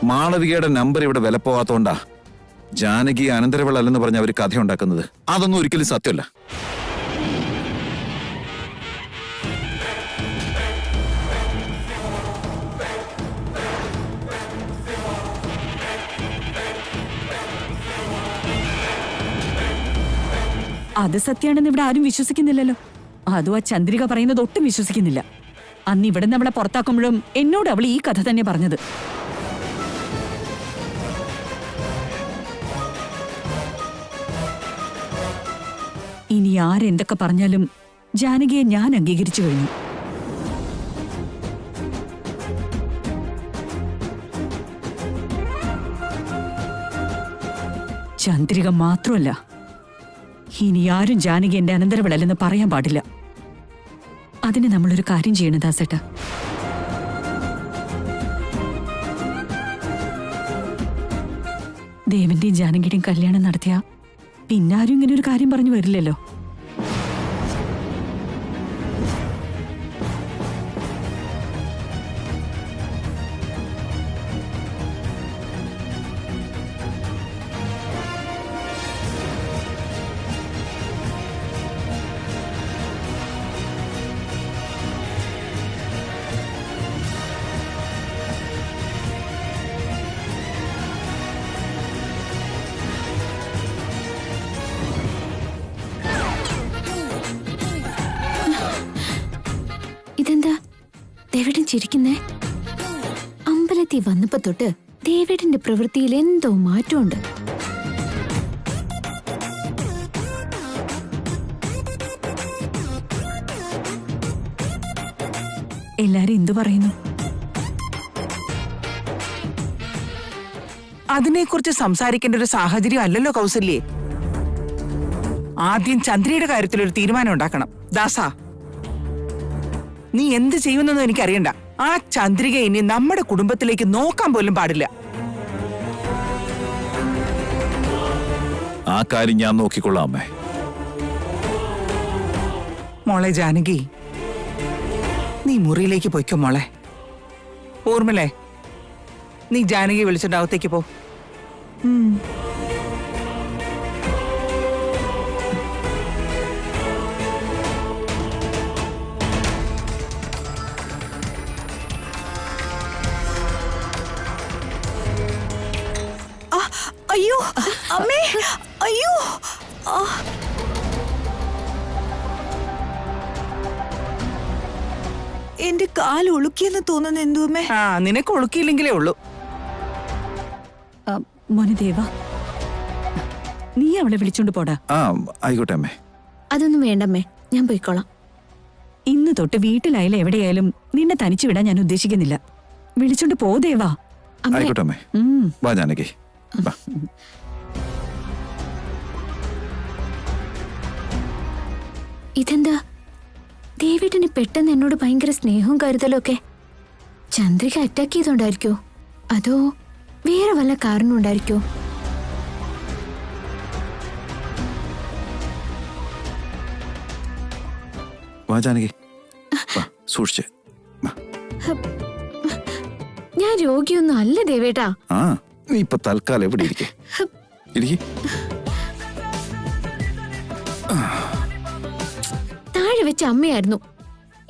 മാളവികയുടെ number ഇവിടെ വില പോകാത്തോണ്ടാ ജാനകി അനന്തരവളല്ലെന്ന് പറഞ്ഞ് അവർ കഥ ഉണ്ടാക്കുന്നത്. അതൊന്നും ഒരിക്കലും സത്യമല്ല. അത് സത്യാണെന്ന് ഇവിടെ ആരും വിശ്വസിക്കുന്നില്ലല്ലോ. അതും ആ ചന്ദ്രിക പറയുന്നത് ഒട്ടും വിശ്വസിക്കുന്നില്ല. അന്ന് ഇവിടെ നമ്മളെ പുറത്താക്കുമ്പോഴും എന്നോട് അവൾ ഈ കഥ തന്നെ പറഞ്ഞത്. ഇനി ആരെന്തൊക്കെ പറഞ്ഞാലും ജാനകിയെ ഞാൻ അംഗീകരിച്ചു കഴിഞ്ഞു. ചന്ദ്രിക മാത്രമല്ല, ഇനി ആരും ജാനകി എന്റെ അനന്തരവളല്ലെന്ന് പറയാൻ പാടില്ല. അതിന് നമ്മളൊരു കാര്യം ചെയ്യണം ദാസേട്ടാ. ദേവന്റെയും ജാനകിയുടെയും കല്യാണം നടത്തിയ പിന്നാരും ഇങ്ങനെ ഒരു കാര്യം പറഞ്ഞു വരില്ലല്ലോ. ഇതെന്താ ദേവേട്ടൻ ചിരിക്കുന്നേ? അമ്പലത്തിൽ വന്നപ്പോ തൊട്ട് ദേവേട്ടന്റെ പ്രവൃത്തിയിൽ എന്തോ മാറ്റമുണ്ട്. എല്ലാരും എന്തു പറയുന്നു? അതിനെക്കുറിച്ച് സംസാരിക്കേണ്ട ഒരു സാഹചര്യം അല്ലല്ലോ കൗസല്യേ. ആദ്യം ചന്ദ്രയുടെ കാര്യത്തിൽ ഒരു തീരുമാനം ഉണ്ടാക്കണം. ദാസാ, നീ എന്ത് ചെയ്യുമെന്നൊന്നും എനിക്കറിയണ്ട. ആ ചന്ദ്രിക ഇനി നമ്മുടെ കുടുംബത്തിലേക്ക് നോക്കാൻ പോലും പാടില്ല. ആ കാര്യം ഞാൻ നോക്കിക്കൊള്ളാം അമ്മേ. മോളെ ജാനകി, നീ മുറിയിലേക്ക് പോയിക്കോ മോളെ. ഊർമിളേ, നീ ജാനകി വിളിച്ചിട്ട് അകത്തേക്ക് പോ. അയ്യോ അമ്മേ, അയ്യോ. എന്റെ കാൽ ഒളുക്കിയെന്ന് തോന്നുന്നു എന്തുമേ. ആ, നിനക്ക് ഒളുക്കിയില്ലെങ്കിലേ ഉള്ളൂ. മോനെ ദേവ, നീ അവളെ വിളിച്ചോണ്ട് പോടാ. ആ ആയിക്കോട്ടെ അമ്മേ. അതൊന്നും വേണ്ടമ്മേ, ഞാൻ പോയിക്കോളാം. ഇന്ന് തൊട്ട് വീട്ടിലായാലും എവിടെയായാലും നിന്നെ തനിച്ചു വിടാൻ ഞാൻ ഉദ്ദേശിക്കുന്നില്ല. വിളിച്ചോണ്ട് പോ ദേവാ. ആയിക്കോട്ടെ അമ്മേ. വാ ജാനകി, വാ. ഇതെന്താ ദേവേട്ടന് പെട്ടെന്ന് എന്നോട് ഭയങ്കര സ്നേഹവും കരുതലും ഒക്കെ? ചന്ദ്രിക അറ്റാക്ക് ചെയ്തോണ്ടായിരിക്കോ? അതോ വേറെ വല്ല കാരണം ഉണ്ടായിരിക്കോ? വാ ജാനകി, വാ, സൂക്ഷിച്ച്. ഞാൻ രോഗിയൊന്നും അല്ല ദേവേട്ടാ. ആ, നീ ഇപ്പൊ തൽക്കാലം എവിടെ ഇരിക്കേ? താഴെ വെച്ച അമ്മയായിരുന്നു.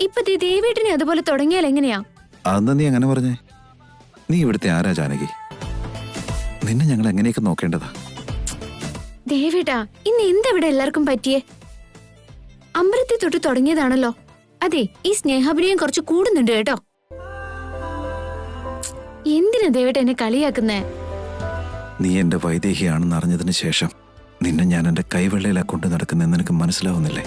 ഇപ്പൊ ദേവേട്ടനെ അതുപോലെ തുടങ്ങിയാൽ എങ്ങനെയാ? അതെന്താ നീ അങ്ങനെ പറഞ്ഞേ? നീ ഇവിടുത്തെ ആരാ ജാനകി? നിന്നെ ഞങ്ങൾ എങ്ങനെയൊക്കെ നോക്കേണ്ടതാ? ദേവേട്ടാ, ഇന്ന് എന്താ ഇവിടെ എല്ലാവർക്കും പറ്റിയേ? അമ്പലത്തിൽ തൊട്ട് തുടങ്ങിയതാണല്ലോ. അതെ, ഈ സ്നേഹാഭിനയം കുറച്ച് കൂടുന്നുണ്ട് കേട്ടോ. എന്തിനാ ദേവേട്ട എന്നെ കളിയാക്കുന്നേ? നീ എന്റെ വൈദേഹിയാണെന്ന് അറിഞ്ഞതിന് ശേഷം നിന്നെ ഞാൻ എന്റെ കൈവെള്ളയിലാ കൊണ്ട് നടക്കുന്നെന്ന് നിനക്ക് മനസ്സിലാവുന്നില്ലേ?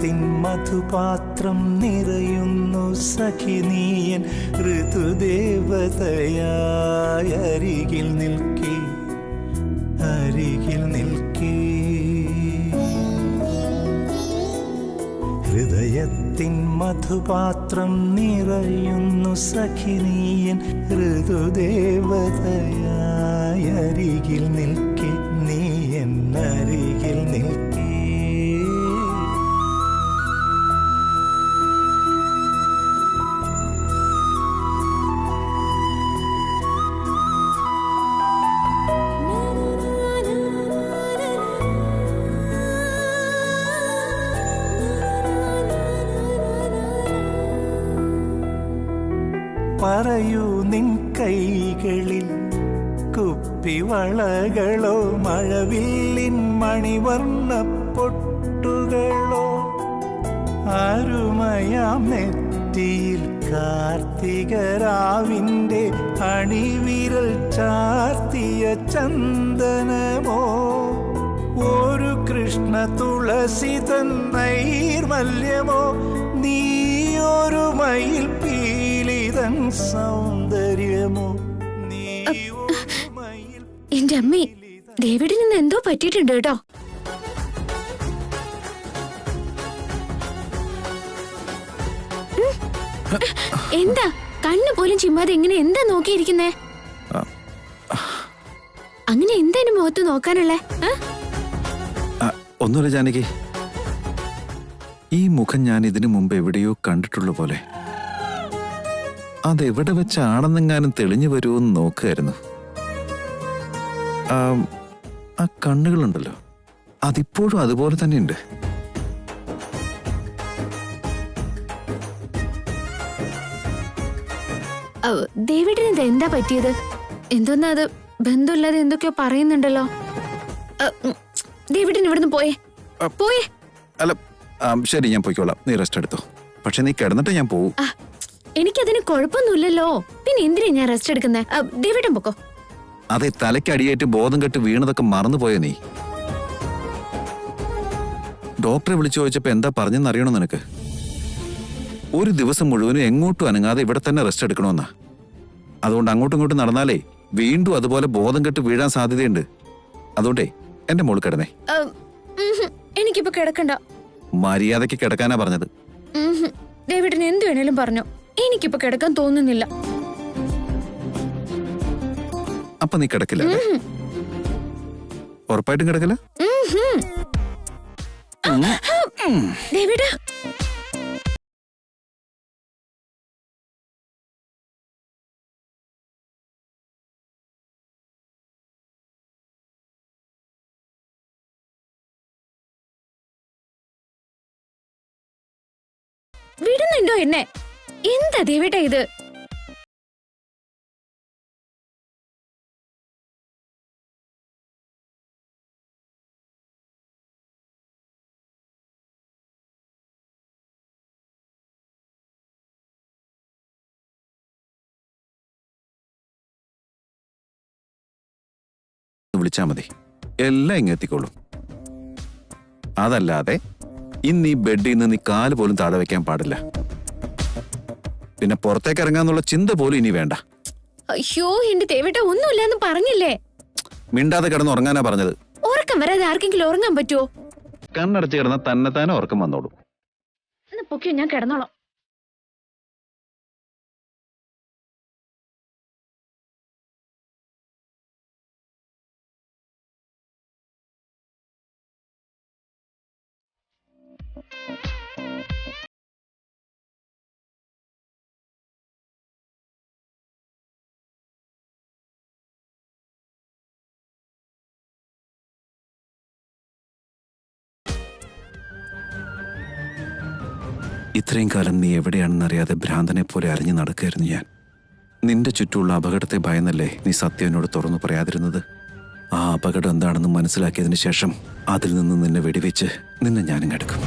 ഹൃദയത്തിൻ മധുപാത്രം നിറയുന്നു സഖി നീയൻ ഋതുദേവതയായ അരികിൽ നിൽക്കേ അരികിൽ നിൽക്കേ ഹൃദയത്തിൻ മധുപാത്രം നിറയുന്നു സഖി നീയൻ ഋതുദേവതയായ അരികിൽ നിൽക്കേ നീയൻ അരികിൽ നിൽക്കേ പറയൂ നിൻ കൈകളിൽ കുപ്പിവളകളോ മഴവില്ലിൻ മണിവർണ്ണ പൊട്ടുകളോ അരുമയാം നെറ്റിയിൽ കാർത്തികരാവിൻ്റെ അണിവിരൽ ചാർത്തിയ ചന്ദനമോ ഒരു കൃഷ്ണ തുളസിതൻ നൈർമല്യമോ നീയൊരു മയിൽ പീലിതൻ സൗന്ദര്യമോ എന്റെ അമ്മേ, ഡേവിഡിന് ഇന്ന് എന്തോ പറ്റിയിട്ടുണ്ട് കേട്ടോ. എന്താ കണ്ണു പോലും ചിമ്മാതെ എങ്ങനെ എന്താ നോക്കിയിരിക്കുന്നേ? അങ്ങനെ എന്താ എന്റെ മുഖത്ത് നോക്കാനുള്ളേ? ഒന്നുമില്ല ജാനകി, ഈ മുഖം ഞാൻ ഇതിനു മുമ്പ് എവിടെയോ കണ്ടിട്ടുള്ള പോലെ. അതെവിടെ വെച്ചാണെന്നെങ്ങാനും തെളിഞ്ഞു വരുമോന്ന് നോക്കുകയായിരുന്നു. ആ കണ്ണുകളുണ്ടല്ലോ, അതിപ്പോഴും അതുപോലെ തന്നെയുണ്ട്. ഡേവിഡിന് ഇത് എന്താ പറ്റിയത്? എന്തോന്നാ അത് ബന്ധമില്ലാതെ എന്തൊക്കെയോ പറയുന്നുണ്ടല്ലോ. ഡേവിഡിന് ഇവിടുന്ന് പോയേ. അല്ല ശരി, ഞാൻ പോയിക്കോളാം, നീ റെസ്റ്റ് എടുത്തോ. പക്ഷെ നീ കിടന്നിട്ട് ഞാൻ പോവും. എനിക്കതിന് കുഴപ്പമൊന്നുമില്ലല്ലോ, പിന്നെ എന്തിനാ ഞാൻ റെസ്റ്റ് എടുക്കുന്നത്? ഡേവിഡും പൊക്കോ. അതെ, തലയ്ക്കടിയേറ്റ് ബോധം കെട്ട് വീണതൊക്കെ മറന്നുപോയോ നീ? ഡോക്ടറെ വിളിച്ചു ചോദിച്ചപ്പോ എന്താ പറഞ്ഞെന്നറിയണോ നിനക്ക്? ഒരു ദിവസം മുഴുവനും എങ്ങോട്ടും അനങ്ങാതെ ഇവിടെ തന്നെ റെസ്റ്റ് എടുക്കണമെന്നാ. അതുകൊണ്ട് അങ്ങോട്ടും ഇങ്ങോട്ടും നടന്നാലേ വീണ്ടും അതുപോലെ ബോധം കെട്ട് വീഴാൻ സാധ്യതയുണ്ട്. അതുകൊണ്ടേ എന്റെ മോള് കിടന്നേ. എനിക്കിപ്പോ കിടക്കണ്ട. മര്യാദയ്ക്ക് കിടക്കാനാ പറഞ്ഞത്. ഡേവിഡിന് എന്ത് വേണേലും പറഞ്ഞോ, എനിക്കിപ്പോ കിടക്കാൻ തോന്നുന്നില്ല. അപ്പൊ നീ കിടക്കില്ല? ഉറപ്പായിട്ടും കിടക്കില്ല? ഡേവിഡ്, വിടുന്നുണ്ടോ എന്നെ? എന്താ ദേവേട്ടാ ഇത്? വിളിച്ചാ മതി, എല്ലാം ഇങ്ങെത്തിക്കോളും. അതല്ലാതെ ഇന്ന് ഈ ബെഡിൽ നിന്ന് നീ കാല് പോലും താഴെ വെക്കാൻ പാടില്ല. പിന്നെ പുറത്തേക്ക് ഇറങ്ങാന്നുള്ള ചിന്ത പോലും ഇനി വേണ്ട. അയ്യോ എന്റെ ദേവേട്ട, ഒന്നുമില്ലെന്ന് പറഞ്ഞില്ലേ? മിണ്ടാതെ കിടന്ന് ഉറങ്ങാനാ പറഞ്ഞത്. ഉറക്കം വരാതെ ആർക്കെങ്കിലും ഉറങ്ങാൻ പറ്റുമോ? കണ്ണടച്ച് കിടന്ന തന്നെ ഉറക്കം വന്നോളൂ. പൊക്കിയോ, ഞാൻ കിടന്നോളാം. ഇത്രയും കാലം നീ എവിടെയാണെന്നറിയാതെ ഭ്രാന്തനെ പോലെ അറിഞ്ഞു നടക്കുകയായിരുന്നു ഞാൻ. നിന്റെ ചുറ്റുമുള്ള അപകടത്തെ ഭയന്നല്ലേ നീ സത്യം എന്നോട് തുറന്നു പറയാതിരുന്നത്? ആ അപകടം എന്താണെന്ന് മനസ്സിലാക്കിയതിന് ശേഷം അതിൽ നിന്ന് നിന്നെ വെടിവെച്ച് നിന്നെ ഞാനും എടുക്കും.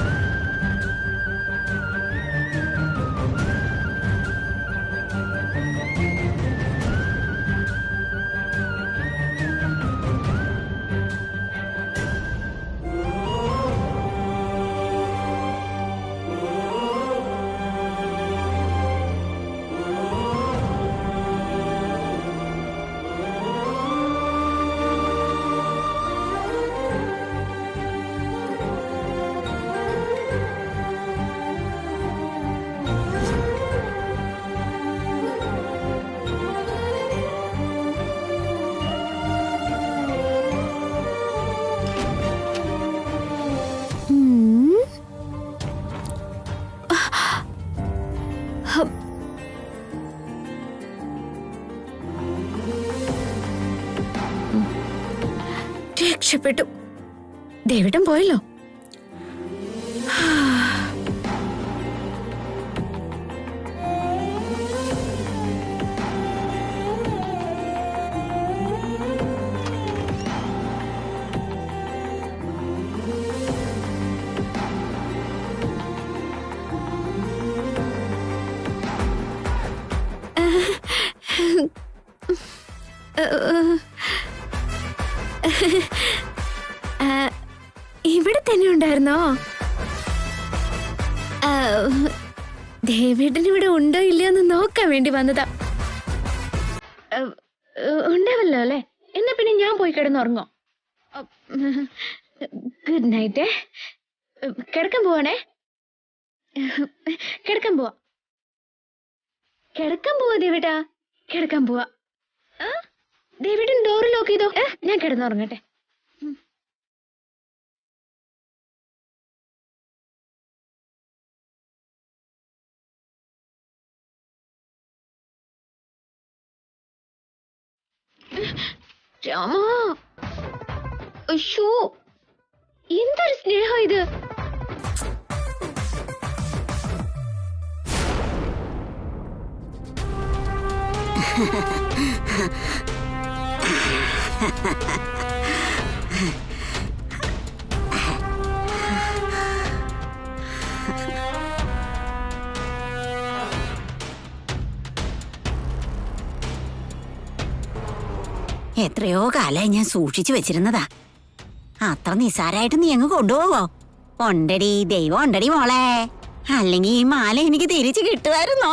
രക്ഷപ്പെട്ടു. ദേവേട്ടൻ പോയല്ലോ. ഇവിടെ തന്നെ ഉണ്ടായിരുന്നോ? ദേവേട്ടൻ ഇവിടെ ഉണ്ടോ ഇല്ലയോ എന്ന് നോക്കാൻ വേണ്ടി വന്നതാ. ഉണ്ടാവല്ലോ അല്ലേ? എന്നാ പിന്നെ ഞാൻ പോയി കിടന്നുറങ്ങോ. Good night. കിടക്കാൻ പോവാണേ. കിടക്കാൻ പോവാ ദേവേട്ടാ. കിടക്കാൻ പോവാ. ദേവേട്ടൻ ഡോറ് ലോക്ക് ചെയ്തോ. ഞാൻ കിടന്നുറങ്ങട്ടെ. രാമാ, അയ്യോ എന്തൊരു സ്നേഹം ഇത്. എത്രയോ കാലമായി ഞാൻ സൂക്ഷിച്ചു വെച്ചിരുന്നതാ. അത്ര നിസ്സാരായിട്ട് നീ അങ്ങ് കൊണ്ടുപോവോ? ഉണ്ടടി, ദൈവം ഉണ്ടടി മോളെ. അല്ലെങ്കിൽ ഈ മാല എനിക്ക് തിരിച്ചു കിട്ടുമായിരുന്നോ?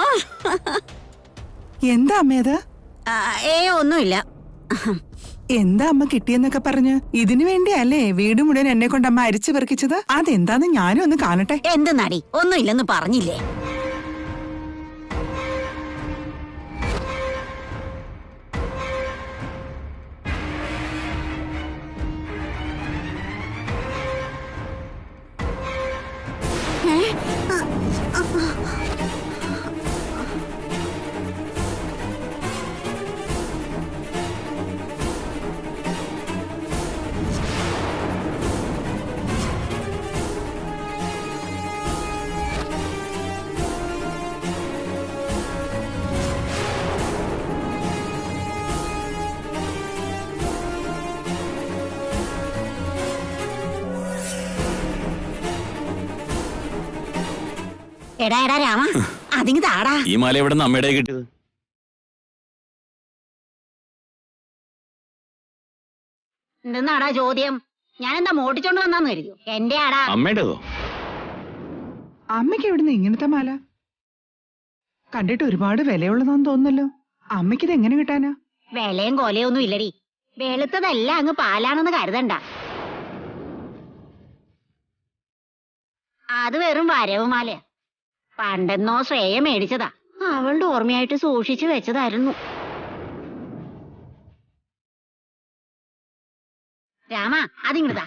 എന്താ അമ്മേത്? ഒന്നുമില്ല. എന്താ അമ്മ കിട്ടിയെന്നൊക്കെ പറഞ്ഞ് ഇതിനു വേണ്ടിയല്ലേ വീട് മുഴുവൻ എന്നെ കൊണ്ട് അമ്മ അരിച്ചു പെറുക്കിച്ചത്? അതെന്താന്ന് ഞാനും ഒന്ന് കാണട്ടെ. എന്ത് നടി, ഒന്നുമില്ലെന്ന് പറഞ്ഞില്ലേ? എടാ എടാ രാമ, അതിങ്ങ് താടാ. ഈ മാല എവിടെ നിന്ന് അമ്മയുടെ കിട്ടിയത്? എന്തെന്നാടാ ചോദ്യം? ഞാനെന്താ മോട്ടിച്ചോണ്ട് വന്നാന്ന് കരുതിയോ? എന്റെ ആടാ. അമ്മയുടേതോ? അമ്മയ്ക്ക് എവിടുന്ന് ഇങ്ങനത്തെ മാല? കണ്ടിട്ട് ഒരുപാട് വിലയുള്ളതാന്ന് തോന്നുന്നല്ലോ. അമ്മയ്ക്കിത് എങ്ങനെ കിട്ടാനാ? വിലയും കൊലയൊന്നും ഇല്ലടി. വെളുത്തതല്ല അങ്ങ് പാലാണെന്ന് കരുതണ്ട. അത് വെറും വരവുമാലയാ. പണ്ടെന്നോ ശ്രേയ മേടിച്ചതാ. അവളുടെ ഓർമ്മയായിട്ട് സൂക്ഷിച്ചു വെച്ചതായിരുന്നു. രാമ, അതിങ്ങതാ.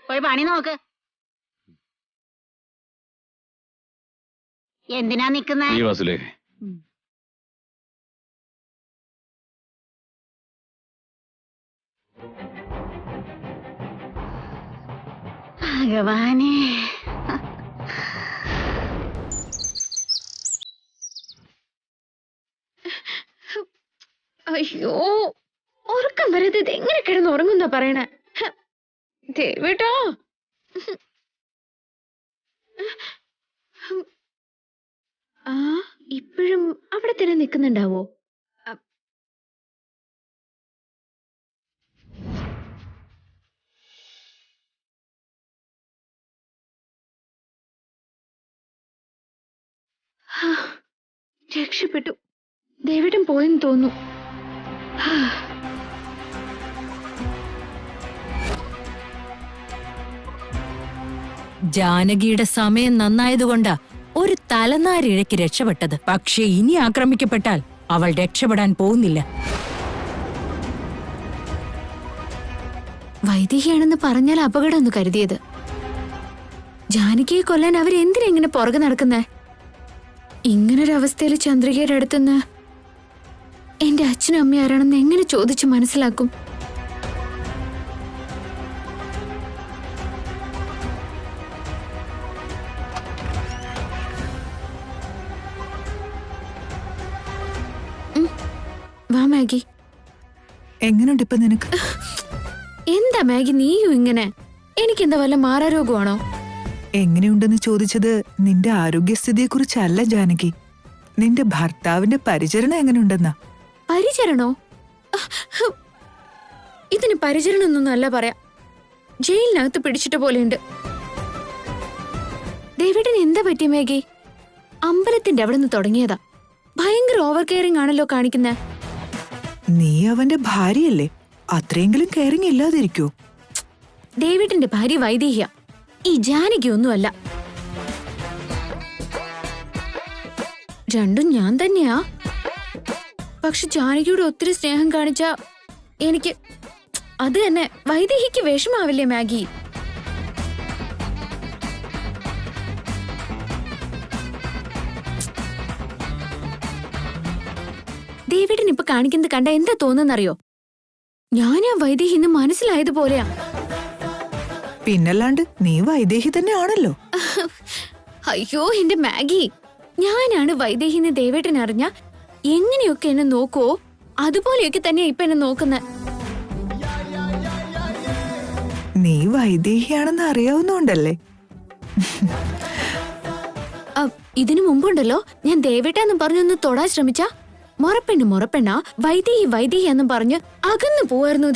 പോയി പണി നോക്ക്. എന്തിനാ നിക്കുന്നേ? ഭഗവാനേ, അയ്യോ ഉറക്കം വരാതെ ഇത് എങ്ങനെ കിടന്നുറങ്ങുന്ന പറയണേ. ദേവേട്ടാ, ഇപ്പോഴും അവിടെ തന്നെ നിൽക്കുന്നുണ്ടാവോ? രക്ഷപ്പെട്ടു. ദേവേട്ടൻ പോയെന്ന് തോന്നുന്നു. ജാനകിയുടെ സമയം നന്നായതുകൊണ്ടാ ഒരു തലനാരിഴയ്ക്ക് രക്ഷപ്പെട്ടത്. പക്ഷേ ഇനി ആക്രമിക്കപ്പെട്ടാൽ അവൾ രക്ഷപ്പെടാൻ പോകുന്നില്ല. വൈദികയാണെന്ന് പറഞ്ഞാൽ അപകടം എന്ന് കരുതിയത്. ജാനകിയെ കൊല്ലാൻ അവരെന്തിനെങ്ങനെ പുറകെ നടക്കുന്നേ? ഇങ്ങനൊരവസ്ഥയിൽ ചന്ദ്രികയുടെ അടുത്തുനിന്ന് എന്റെ അച്ഛനും അമ്മയും ആരാണെന്ന് എങ്ങനെ ചോദിച്ചു മനസ്സിലാക്കും? മാഗി. എങ്ങനെയുണ്ട് ഇപ്പൊ നിനക്ക്? എന്താ മാഗി നീയും ഇങ്ങനെ? എനിക്കെന്താ വല്ല മാറാരോഗമാണോ? എങ്ങനെയുണ്ടെന്ന് ചോദിച്ചത് നിന്റെ ആരോഗ്യസ്ഥിതിയെ കുറിച്ചല്ല ജാനകി, നിന്റെ ഭർത്താവിന്റെ പരിചരണം എങ്ങനെയുണ്ടെന്നാ. പരിചരണോ? ഇതിന് പരിചരണം ഒന്നല്ല പറയാ, ജയിലിനകത്ത് പിടിച്ചിട്ട പോലെയുണ്ട്. ദേവേട്ടന് എന്താ പറ്റിയ മാഗി? അമ്പലത്തിന്റെ അവിടെ നിന്ന് തുടങ്ങിയതാ. ഭയങ്കര ഓവർ കെയറിംഗ് ആണല്ലോ കാണിക്കുന്നെ. നീ അവന്റെ ഭാര്യയല്ലേ, അത്രയെങ്കിലും കെയറിംഗ് ഇല്ലാതിരിക്കോ? ദേവേട്ടന്റെ ഭാര്യ വൈദേഹ്യ, ഈ ജാനകി ഒന്നുമല്ല. രണ്ടും ഞാൻ തന്നെയാ. പക്ഷെ ജാനകിയോട് ഒത്തിരി സ്നേഹം കാണിച്ച എനിക്ക് അത് തന്നെ വൈദേഹിക്ക് വിഷമാവില്ലേ മാഗി? ദേവേട്ടൻ ഇപ്പൊ കാണിക്കുന്നത് കണ്ട എന്താ തോന്നുന്നറിയോ? ഞാനാ വൈദേഹി എന്ന് മനസ്സിലായതുപോലെയാ. പിന്നല്ലാണ്ട് നീ വൈദേഹി തന്നെ ആണല്ലോ. അയ്യോ എന്റെ മാഗി, ഞാനാണ് വൈദേഹി എന്ന് ദേവേട്ടൻ അറിഞ്ഞ എങ്ങനെയൊക്കെ എന്നെ നോക്കുവോ അതുപോലെയൊക്കെ തന്നെയാ ഇപ്പൊ എന്നെ നോക്കുന്ന. നീ വൈദേഹിയാണെന്ന് അറിയാവുന്നോണ്ടല്ലേ. ഇതിനു മുമ്പുണ്ടല്ലോ, ഞാൻ ദേവേട്ടാന്ന് പറഞ്ഞൊന്ന് തൊടാൻ ശ്രമിച്ച മൊറപ്പെണ്ണ വൈദേഹി വൈദേഹി എന്നും പറഞ്ഞ് അകന്നു പോവായിരുന്നു.